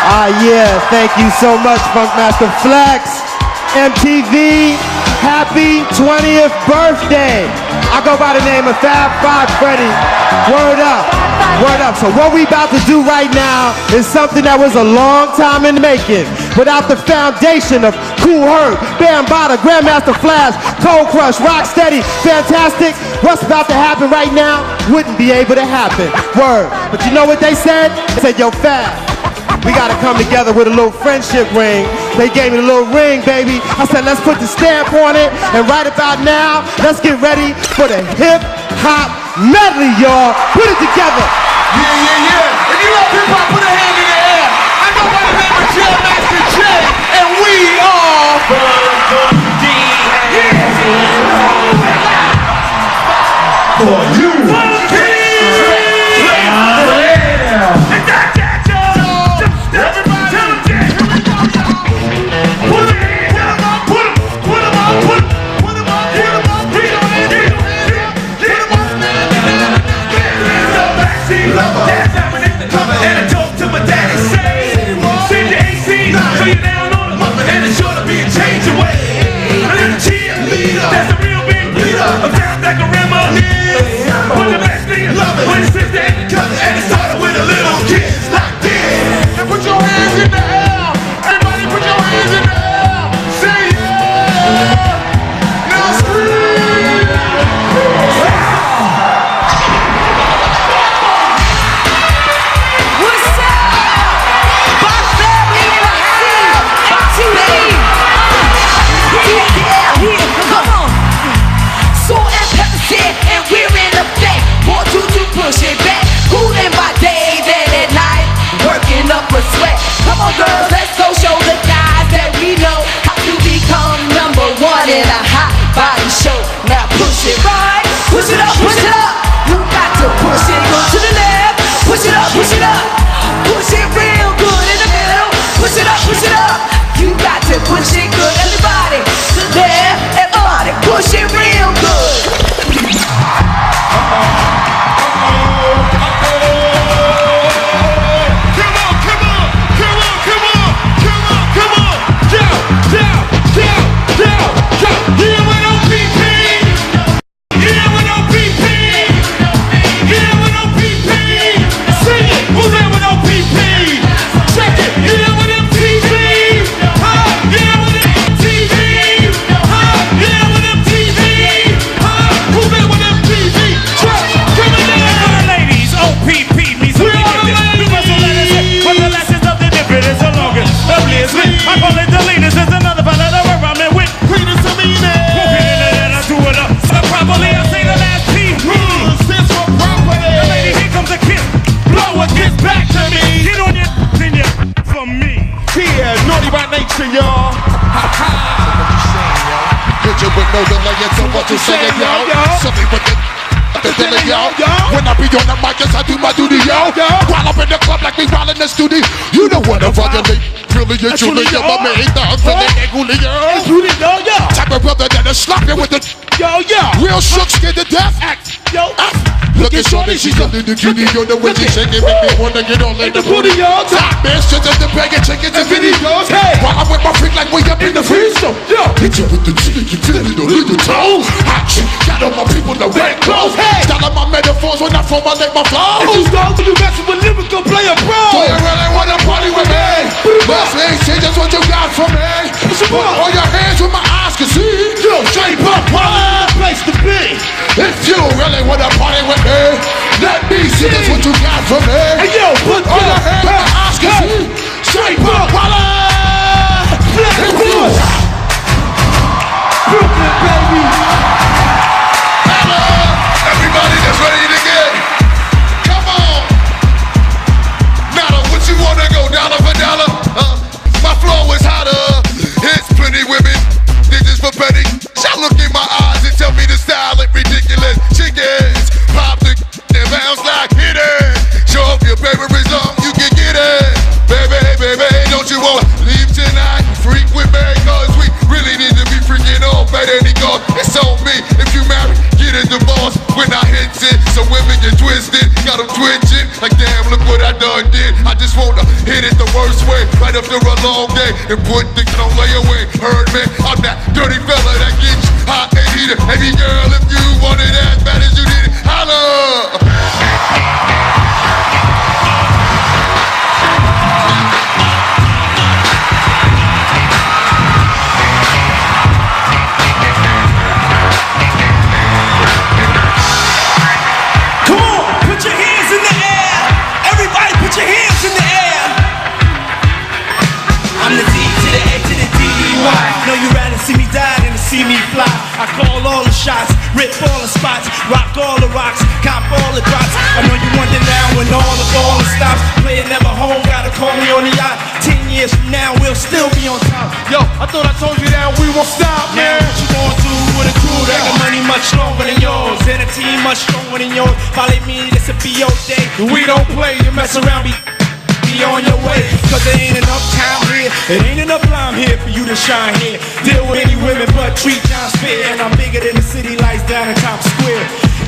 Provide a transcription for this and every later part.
Yeah, thank you so much, Funkmaster Flex. MTV, happy 20th birthday. I go by the name of Fab Five Freddy. Word up, word up. So what we about to do right now is something that was a long time in the making. Without the foundation of Kool Herc, Bambaataa, Grandmaster Flash, Cold Crush, Rocksteady, Fantastic, what's about to happen right now wouldn't be able to happen. Word. But you know what they said? They said, yo, Fab, we gotta come together with a little friendship ring. They gave me the little ring, baby. I said, let's put the stamp on it. And right about now, let's get ready for the hip-hop medley, y'all. Put it together. Yeah, yeah, yeah. If you love hip-hop, put a hand in the air. I go by the name of Master J, and we are D.M.C. For you. When I be on the mic, yes, I do my duty, yo. While I'm in the club like we while in the studio. You know what I'm violate. Really and truly, yo, my man, I'm feeling that Julio. Type of brother that'll slap you with the real shook, scared to death. Look at Shorty, she's under the cutie, yo, the way she shake it, make me wanna get all in the booty, yo. Top man, shit at the bag and chickens and videos. While I'm with my freak like we up in the freeze zone. Hit you with the cheeky, don't leave the toe. Hot shit, got all my people in the red clothes. Style of my metaphors when I formulate my flows. If you start to be messing with lyrical, play a pro. Do you really wanna party with me? Boss ain't say just what you got from me. All your hands with my eyes can see. Yo, shape up, one place to be. If you really wanna party with me, let me see just what you got from me. Hey yo, put all your hands with my eyes can see. Shape up, voila. Brooklyn, baby. Everybody that's ready to get. Come on. Nada, what you wanna go dollar for dollar? My flow is hotter. It's plenty women. This is for petty. Shall look in my eyes and tell me the style ain't ridiculous. Chickens pop the and bounce like hit it. Show up your favorite song, you can get it. Baby, baby, don't you wanna leave tonight? Freak with me, cause we really need to be freaking off at any cost. It's on me. If you marry, get a divorce. When I hit it, some women get twisted, got them twitching. Like damn, look what I done did. I just wanna hit it the worst way. right after a long day and put things on layaway. Heard me? I'm that dirty fella that gets hot and heated. Baby girl, if you want it as bad as you need it, holla! Know you rather see me die than to see me fly. I call all the shots, rip all the spots, rock all the rocks, cop all the drops. I know you wonder now when all the ballin' stops. Player never home, gotta call me on the yacht. 10 years from now, we'll still be on top. Yo, I thought I told you that we won't stop, man. Now what you gon' do with a crew that got money much stronger than yours and a team much stronger than yours? Follow me, this'll be your day. We don't play, you mess around, be on your way, cause there ain't enough time here. It ain't enough lime here for you to shine here. Deal with any women but treat John's fair. And I'm bigger than the city lights down in Times Square.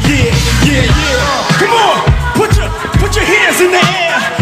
Yeah, yeah, yeah. Come on, put your hands in the air.